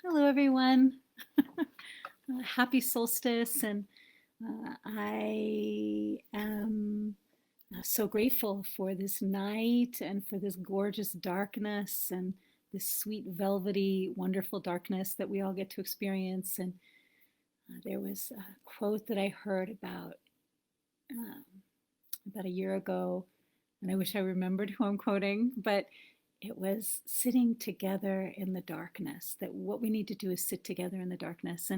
Hello, everyone. Happy solstice. And I am so grateful for this night and for this gorgeous darkness and this sweet, velvety, wonderful darkness that we all get to experience. And there was a quote that I heard um, about a year ago, and I wish I remembered who I'm quoting, but it was sitting together in the darkness, that what we need to do is sit together in the darkness.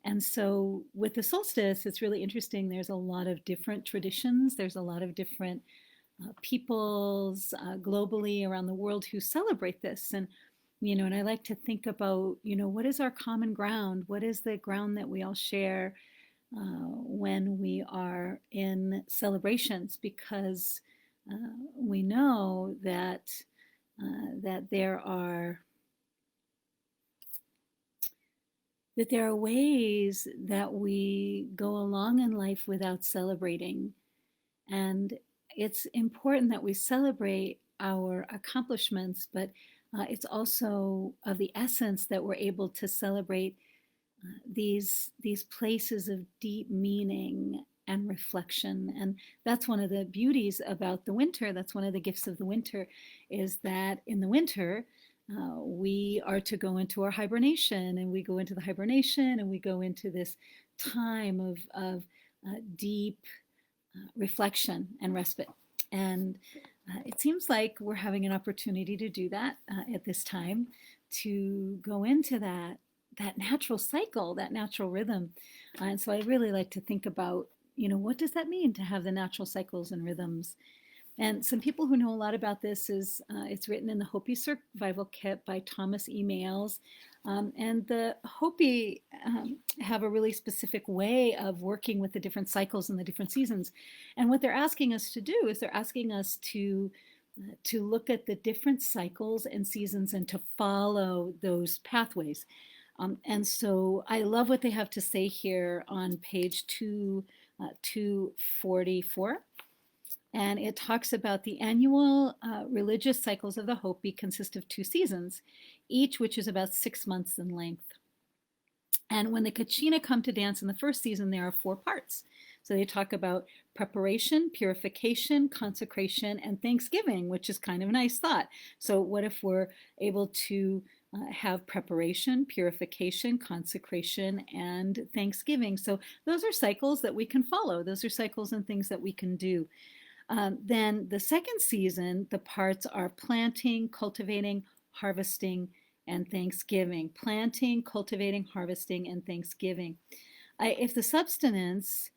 And so with the solstice, it's really interesting. There's a lot of different traditions. There's a lot of different peoples globally around the world who celebrate this. And I like to think about, what is our common ground? What is the ground that we all share when we are in celebrations? Because we know that there are ways that we go along in life without celebrating. And it's important that we celebrate our accomplishments, but it's also of the essence that we're able to celebrate these places of deep meaning and reflection. And that's one of the beauties about the winter. That's one of the gifts of the winter, is that in the winter, we are to go into our hibernation, and we go into the hibernation, and we go into this time of deep reflection and respite. And it seems like we're having an opportunity to do that at this time, to go into that natural cycle, that natural rhythm. And so I really like to think about, what does that mean to have the natural cycles and rhythms? And some people who know a lot about this it's written in the Hopi Survival Kit by Thomas E. Males. And the Hopi have a really specific way of working with the different cycles and the different seasons. And what they're asking us to do is they're asking us to look at the different cycles and seasons and to follow those pathways. And so I love what they have to say here on page 244. And it talks about the annual religious cycles of the Hopi consist of 2 seasons, each which is about 6 months in length. And when the Kachina come to dance in the first season, there are 4 parts. So they talk about preparation, purification, consecration, and thanksgiving, which is kind of a nice thought. So what if we're able to have preparation, purification, consecration, and thanksgiving? So those are cycles that we can follow. Those are cycles and things that we can do. Then the second season, the parts are planting, cultivating, harvesting, and thanksgiving. Planting, cultivating, harvesting, and thanksgiving. If the substance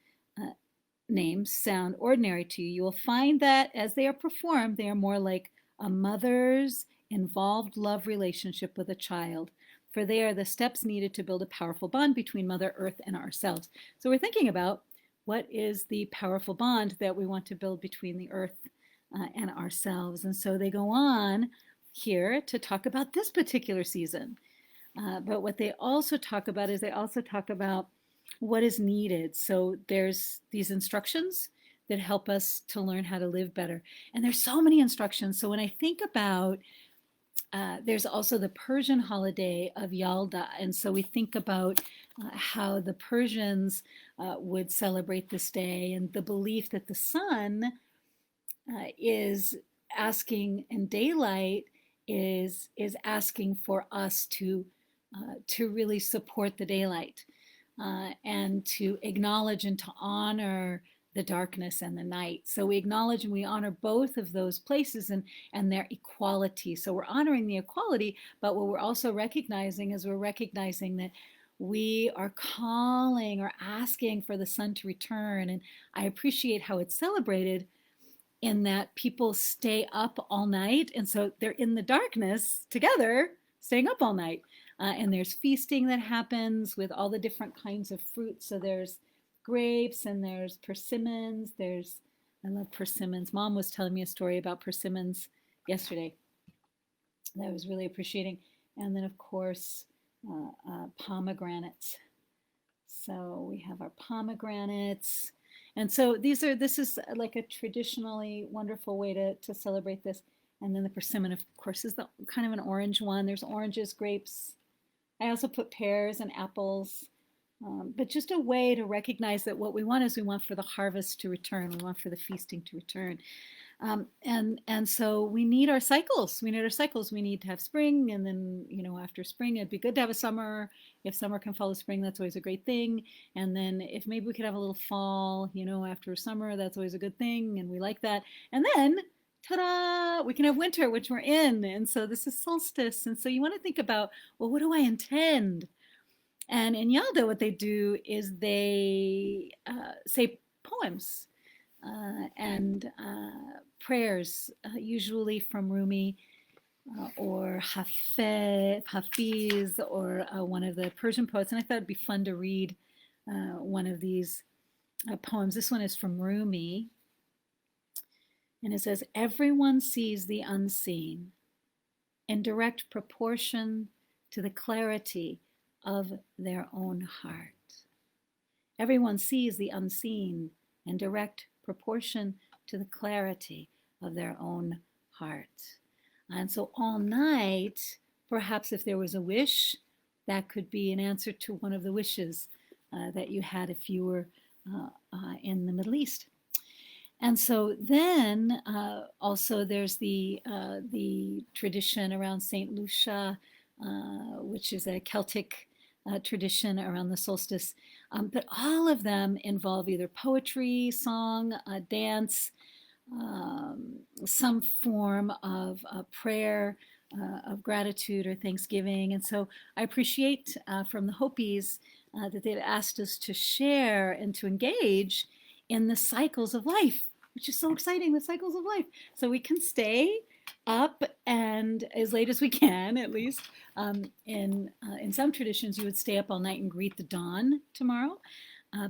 names sound ordinary to you, you will find that as they are performed, they are more like a mother's involved love relationship with a child, for they are the steps needed to build a powerful bond between Mother Earth and ourselves. So we're thinking about, what is the powerful bond that we want to build between the earth and ourselves? And so they go on here to talk about this particular season. But what they also talk about is they also talk about what is needed. So there's these instructions that help us to learn how to live better. And there's so many instructions. So when I think about there's also the Persian holiday of Yalda. And so we think about how the Persians would celebrate this day, and the belief that the sun is asking, and daylight is asking for us to really support the daylight and to acknowledge and to honor the darkness and the night. So we acknowledge and we honor both of those places and their equality. So we're honoring the equality, but what we're also recognizing is we're recognizing that we are calling or asking for the sun to return. And I appreciate how it's celebrated in that people stay up all night. And so they're in the darkness together, staying up all night. And there's feasting that happens with all the different kinds of fruit. So there's grapes and there's persimmons. I love persimmons. Mom was telling me a story about persimmons yesterday that I was really appreciating. And then, of course, pomegranates. So we have our pomegranates. And so this is like a traditionally wonderful way to celebrate this. And then the persimmon, of course, is the kind of an orange one. There's oranges, grapes, I also put pears and apples, but just a way to recognize that what we want is we want for the harvest to return. We want for the feasting to return. And so we need our cycles. We need our cycles. We need to have spring, and then after spring, it'd be good to have a summer. If summer can follow spring, that's always a great thing. And then if maybe we could have a little fall, after summer, that's always a good thing, and we like that. And then, ta-da! We can have winter, which we're in. And so this is solstice. And so you want to think about, well, what do I intend? And in Yalda, what they do is they say poems and prayers, usually from Rumi or Hafiz or one of the Persian poets. And I thought it'd be fun to read one of these poems. This one is from Rumi. And it says, everyone sees the unseen in direct proportion to the clarity of their own heart. Everyone sees the unseen in direct proportion to the clarity of their own heart. And so all night, perhaps if there was a wish, that could be an answer to one of the wishes that you had if you were in the Middle East. And so then also there's the tradition around St. Lucia, which is a Celtic tradition around the solstice. But all of them involve either poetry, song, dance, some form of prayer, of gratitude or thanksgiving. And so I appreciate from the Hopis that they've asked us to share and to engage in the cycles of life, which is so exciting, the cycles of life. So we can stay up and as late as we can, at least. In some traditions, you would stay up all night and greet the dawn tomorrow.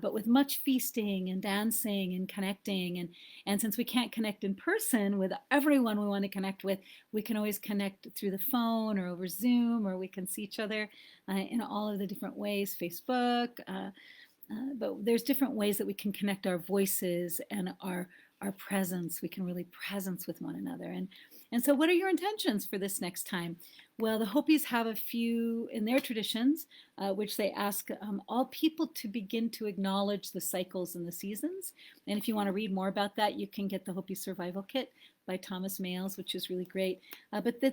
But with much feasting and dancing and connecting. And since we can't connect in person with everyone we want to connect with, we can always connect through the phone or over Zoom, or we can see each other in all of the different ways, Facebook. But there's different ways that we can connect our voices and our presence. We can really presence with one another. And so what are your intentions for this next time? Well, the Hopis have a few in their traditions, which they ask all people to begin to acknowledge the cycles and the seasons. And if you want to read more about that, you can get the Hopi Survival Kit by Thomas Males, which is really great. But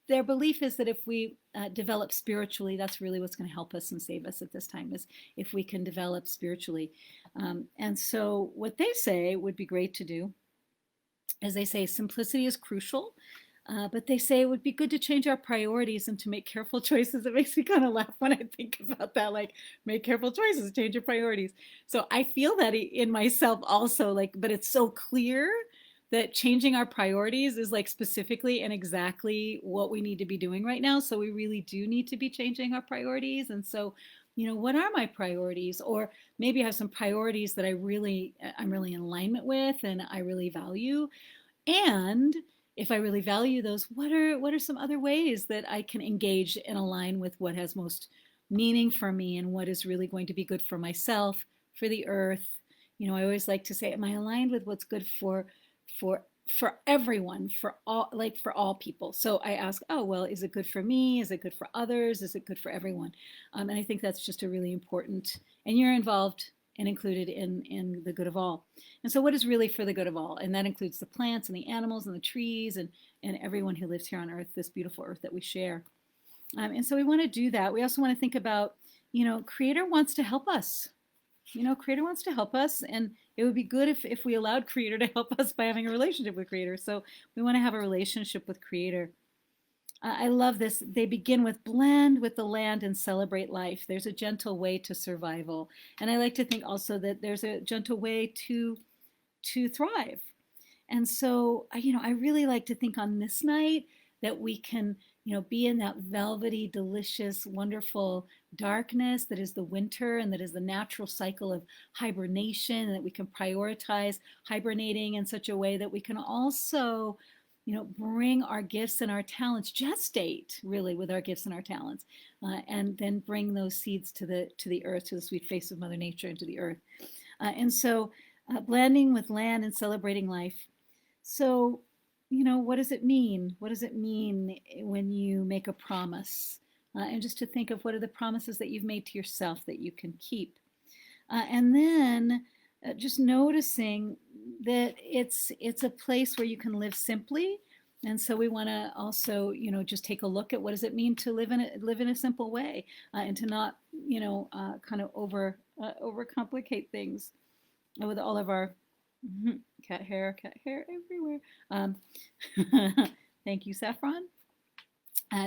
their belief is that if we develop spiritually, that's really what's going to help us and save us at this time, is if we can develop spiritually. And so what they say would be great to do, as they say, simplicity is crucial. But they say it would be good to change our priorities and to make careful choices. It makes me kind of laugh when I think about that, like make careful choices, change your priorities. So I feel that in myself also, but it's so clear that changing our priorities is specifically and exactly what we need to be doing right now. So we really do need to be changing our priorities. And so, what are my priorities? Or maybe I have some priorities that I'm really in alignment with and I really value. And if I really value those, what are some other ways that I can engage and align with what has most meaning for me and what is really going to be good for myself, for the earth? I always like to say, am I aligned with what's good for everyone, for all people? So I ask, oh, well, is it good for me? Is it good for others? Is it good for everyone? And I think that's just a really important, and you're involved and included in the good of all. And so what is really for the good of all? And that includes the plants and the animals and the trees and everyone who lives here on earth, this beautiful earth that we share. And so we want to do that. We also want to think about, Creator wants to help us. Creator wants to help us, and it would be good if we allowed Creator to help us by having a relationship with Creator. So we want to have a relationship with Creator. I love this. They begin with blend with the land and celebrate life. There's a gentle way to survival. And I like to think also that there's a gentle way to thrive. And so, I really like to think on this night that we can, be in that velvety, delicious, wonderful darkness that is the winter and that is the natural cycle of hibernation, and that we can prioritize hibernating in such a way that we can also bring our gifts and our talents, gestate really with our gifts and our talents, and then bring those seeds to the earth, to the sweet face of Mother Nature and to the earth. And so blending with land and celebrating life. So, what does it mean? What does it mean when you make a promise? and just to think of what are the promises that you've made to yourself that you can keep. And then just noticing that it's a place where you can live simply. And so we want to also, just take a look at what does it mean to live in a simple way, and to not, kind of overcomplicate things with all of our cat hair everywhere. Thank you, Saffron.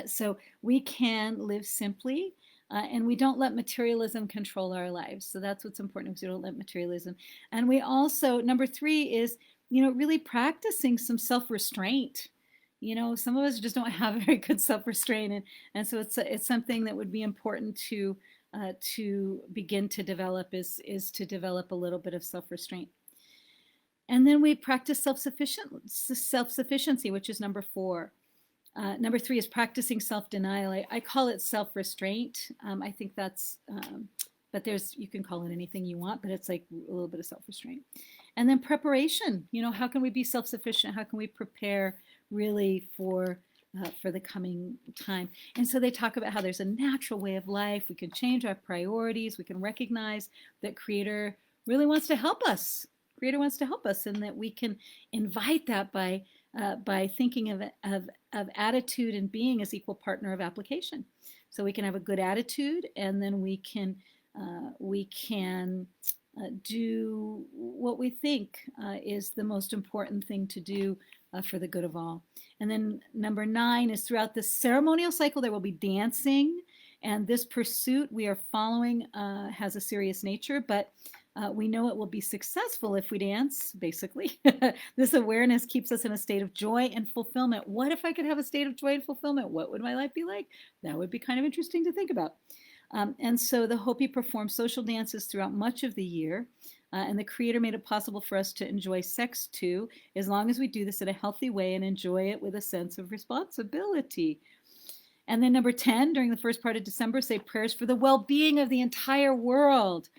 So we can live simply, and we don't let materialism control our lives. So that's what's important, is we don't let materialism. And we also, number 3 is, really practicing some self-restraint. Some of us just don't have very good self-restraint, and so it's something that would be important to begin to develop, is to develop a little bit of self-restraint. And then we practice self-sufficiency, which is number 4. Number 3 is practicing self-denial. I call it self-restraint. I think that's, but you can call it anything you want, but it's like a little bit of self-restraint. And then preparation. How can we be self-sufficient? How can we prepare really for the coming time? And so they talk about how there's a natural way of life. We can change our priorities. We can recognize that Creator really wants to help us. Creator wants to help us, and that we can invite that by thinking of attitude and being as equal partner of application. So we can have a good attitude, and then we can do what we think is the most important thing to do for the good of all. And then number 9 is, throughout the ceremonial cycle there will be dancing, and this pursuit we are following has a serious nature, but we know it will be successful if we dance, basically. This awareness keeps us in a state of joy and fulfillment. What if I could have a state of joy and fulfillment? What would my life be like? That would be kind of interesting to think about. And so the Hopi perform social dances throughout much of the year. And the Creator made it possible for us to enjoy sex too, as long as we do this in a healthy way and enjoy it with a sense of responsibility. And then number 10, during the first part of December, say prayers for the well-being of the entire world.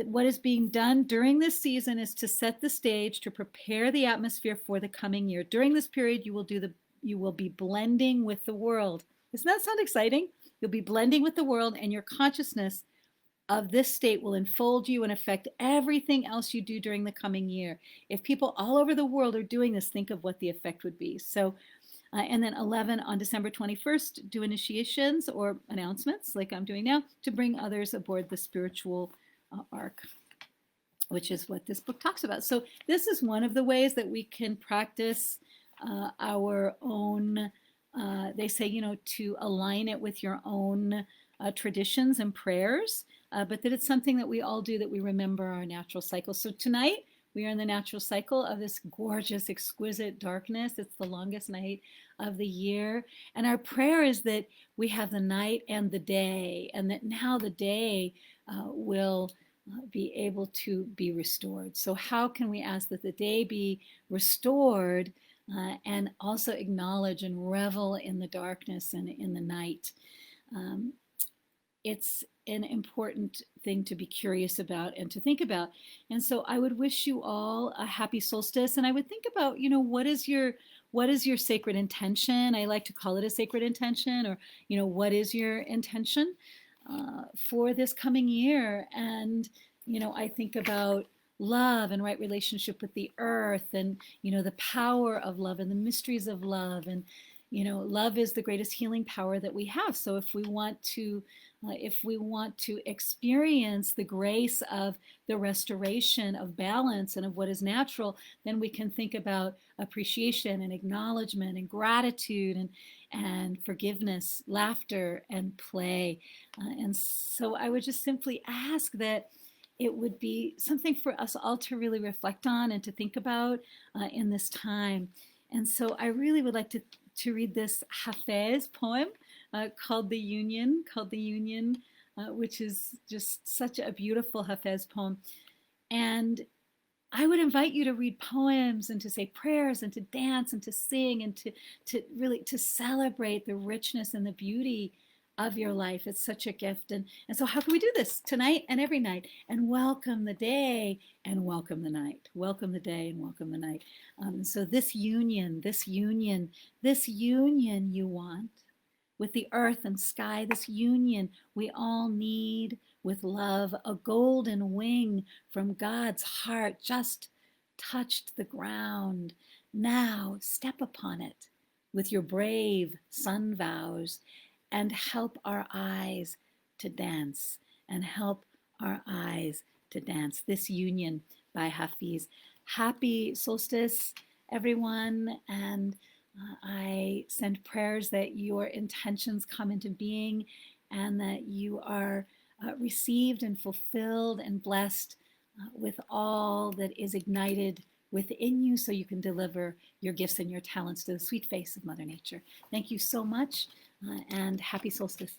What is being done during this season is to set the stage, to prepare the atmosphere for the coming year. During this period, you will be blending with the world. Doesn't that sound exciting? You'll be blending with the world, and your consciousness of this state will enfold you and affect everything else you do during the coming year. If people all over the world are doing this, think of what the effect would be. So, and then 11, on December 21st, do initiations or announcements like I'm doing now to bring others aboard the spiritual arc, which is what this book talks about. So this is one of the ways that we can practice our own, they say, to align it with your own traditions and prayers, but that it's something that we all do, that we remember our natural cycle. So tonight we are in the natural cycle of this gorgeous, exquisite darkness. It's the longest night of the year. And our prayer is that we have the night and the day, and that now the day will be able to be restored. So how can we ask that the day be restored, and also acknowledge and revel in the darkness and in the night? It's an important thing to be curious about and to think about. And so I would wish you all a happy solstice. And I would think about, what is your sacred intention? I like to call it a sacred intention, or, what is your intention for this coming year? And, I think about love and right relationship with the earth, and, the power of love and the mysteries of love. And, love is the greatest healing power that we have. So if we want to experience the grace of the restoration of balance and of what is natural, then we can think about appreciation and acknowledgement and gratitude and forgiveness, laughter and play. And so I would just simply ask that it would be something for us all to really reflect on and to think about in this time. And so I really would like to read this Hafez poem called The Union, which is just such a beautiful Hafez poem. And I would invite you to read poems and to say prayers and to dance and to sing and to really to celebrate the richness and the beauty of your life. It's such a gift. And so how can we do this tonight and every night? And welcome the day and welcome the night. Welcome the day and welcome the night. So this union you want with the earth and sky, this union we all need with love, a golden wing from God's heart just touched the ground. Now step upon it with your brave sun vows and help our eyes to dance, and help our eyes to dance. This union by Hafiz. Happy solstice, everyone, and I send prayers that your intentions come into being and that you are received and fulfilled and blessed with all that is ignited within you so you can deliver your gifts and your talents to the sweet face of Mother Nature. Thank you so much and happy solstice.